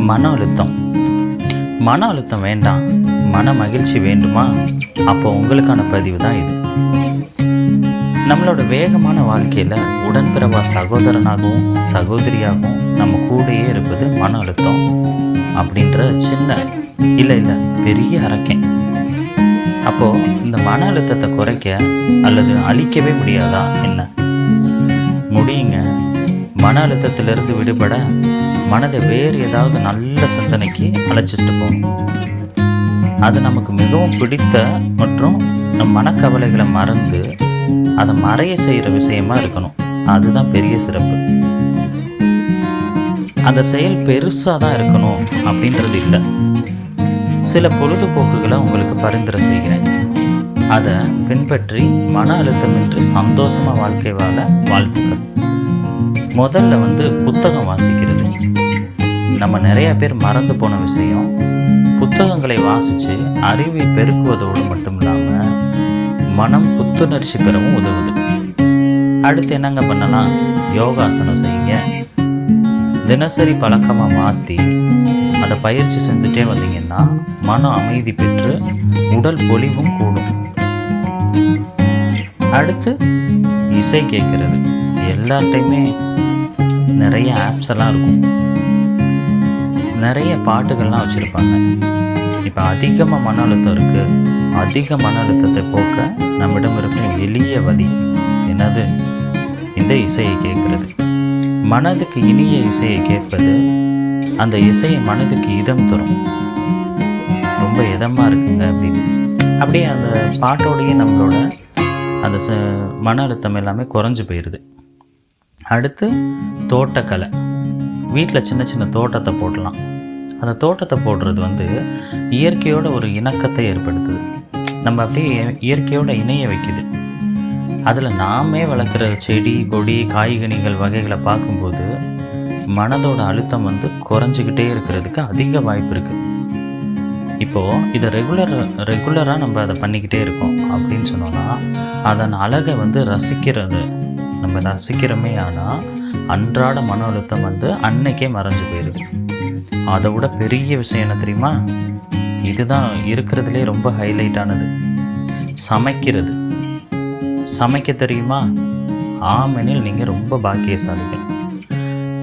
மன அழுத்தம். மன அழுத்தம் வேண்டாம், மன மகிழ்ச்சி வேண்டுமா? அப்போ உங்களுக்கான பதிவு தான் இது. நம்மளோட வேகமான வாழ்க்கையில் உடன்பிறவா சகோதரனாகவும் சகோதரியாகவும் நம்ம கூடயே இருப்பது மன அழுத்தம் அப்படின்ற சின்ன இல்லை பெரிய அரக்கன். அப்போது இந்த மன அழுத்தத்தை குறைக்க அல்லது அழிக்கவே முடியாதா என்ன? முடியுங்க. மன அழுத்தத்திலிருந்து விடுபட மனதை வேறு ஏதாவது நல்ல சிந்தனைக்கு அழைச்சிட்டு போகணும். அது நமக்கு மிகவும் பிடித்த மற்றும் நம் மனக்கவலைகளை மறந்து அதை மறைய செய்கிற விஷயமா இருக்கணும். அதுதான் பெரிய சிறப்பு. அந்த செயல் பெருசாக தான் இருக்கணும் அப்படின்றது இல்லை. சில பொழுதுபோக்குகளை உங்களுக்கு பரிந்துரை செய்கிறேன். அதை பின்பற்றி மன அழுத்தமின்றி சந்தோஷமாக வாழ்க்கை வாழ வாழ்த்துக்கள். முதல்ல புத்தகம் வாசிக்கிறது. நம்ம நிறைய பேர் மறந்து போன விஷயம், புத்தகங்களை வாசித்து அறிவை பெருக்குவதோடு மட்டும் இல்லாமல் மனம் புத்துணர்ச்சி பெறவும் உதவுது. அடுத்து என்னங்க பண்ணலாம்? யோகாசனம் செய்யுங்க. தினசரி பழக்கமாக மாற்றி அதை பயிற்சி செஞ்சுட்டே வந்தீங்கன்னா மனம் அமைதி பெற்று உடல் பொலிவும் கூடும். அடுத்து இசை கேட்கறது. எல்லார்ட்டையுமே நிறைய ஆப்ஸ் எல்லாம் இருக்கும், நிறைய பாட்டுகள்லாம் வச்சுருப்பாங்க. இப்போ அதிகமாக மன அழுத்தம் இருக்குது. அதிக மன அழுத்தத்தை போக்க நம்மிடம் இருக்கும் எளிய வழி என்னது? இந்த இசையை கேட்குறது. மனதுக்கு இனிய இசையை கேட்பது அந்த இசையை மனதுக்கு இதம் தரும். ரொம்ப இதமாக இருக்குங்க அப்படின்னு அப்படியே அந்த பாட்டோடையே நம்மளோட அந்த மன அழுத்தம் எல்லாமே குறைஞ்சி போயிடுது. அடுத்து தோட்டக்கலை. வீட்டில் சின்ன சின்ன தோட்டத்தை போடலாம். அந்த தோட்டத்தை போடுறது இயற்கையோட ஒரு இணக்கத்தை ஏற்படுத்துது. நம்ம அப்படியே இயற்கையோட இணைய வைக்குது. அதில் நாமே வளர்க்குற செடி கொடி காய்கனிகள் வகைகளை பார்க்கும்போது மனதோட அழுத்தம் குறைஞ்சிக்கிட்டே இருக்கிறதுக்கு அதிக வாய்ப்பு இருக்குது. இப்போது இதை ரெகுலராக நம்ம அதை பண்ணிக்கிட்டே இருக்கோம் அப்படின்னு சொன்னோன்னா அதன் அழகை ரசிக்கிறது நம்ம ரசிக்கிறோமே. ஆனால் அன்றாட மன அழுத்தம் அன்னைக்கே மறைஞ்சு போயிடுது. அதை விட பெரிய விஷயம் என்ன தெரியுமா? இதுதான் இருக்கிறதுலே ரொம்ப ஹைலைட்டானது. சமைக்கிறது. சமைக்க தெரியுமா? ஆமெனில் நீங்கள் ரொம்ப பாக்கியசாலிகள்.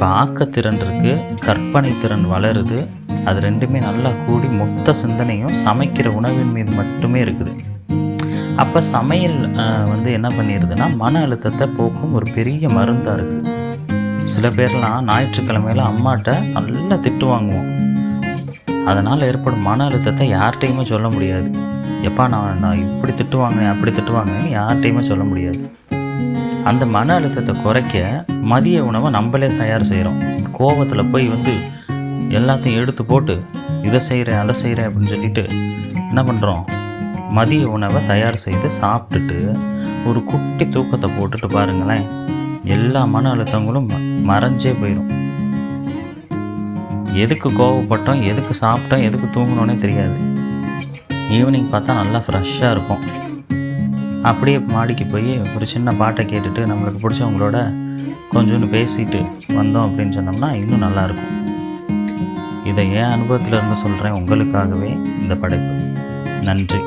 பார்க்கத்திறன் இருக்குது, கற்பனை திறன் வளருது. அது ரெண்டுமே நல்லா கூடி மொத்த சிந்தனையும் சமைக்கிற உணவின் மீது மட்டுமே இருக்குது. அப்போ சமையல் என்ன பண்ணிடுதுன்னா மன அழுத்தத்தை போக்கும் ஒரு பெரிய மருந்தாக இருக்குது. சில பேர்லாம் ஞாயிற்றுக்கிழமையில் அம்மாட்ட நல்லா திட்டு வாங்குவோம். அதனால் ஏற்படும் மன அழுத்தத்தை யார்கிட்டையுமே சொல்ல முடியாது. எப்பா நான் இப்படி திட்டு வாங்கினேன் அப்படி திட்டு வாங்கினேன்னு யார்கிட்டையுமே சொல்ல முடியாது. அந்த மன அழுத்தத்தை குறைக்க மதிய உணவை நம்மளே தயார் செய்கிறோம். கோபத்தில் போய் எல்லாத்தையும் எடுத்து போட்டு இதை செய்கிறேன் அதை செய்கிறேன் அப்படின்னு சொல்லிட்டு என்ன பண்ணுறோம்? மதிய உணவை தயார் செய்து சாப்பிட்டுட்டு ஒரு குட்டி தூக்கத்தை போட்டுட்டு பாருங்களேன், எல்லா மன அழுத்தங்களும் மறைஞ்சே போயிடும். எதுக்கு கோவப்பட்டோம், எதுக்கு சாப்பிட்டோம், எதுக்கு தூங்கணுன்னே தெரியாது. ஈவினிங் பார்த்தா நல்லா ஃப்ரெஷ்ஷாக இருக்கும். அப்படியே மாடிக்கு போய் ஒரு சின்ன பாட்டை கேட்டுட்டு நம்மளுக்கு பிடிச்சவங்களோட கொஞ்சோண்டு பேசிட்டு வந்தோம் அப்படின்னு சொன்னோம்னா இன்னும் நல்லாயிருக்கும். இதை என் அனுபவத்தில் இருந்து சொல்கிறேன், உங்களுக்காகவே இந்த படைப்பு. நன்றி.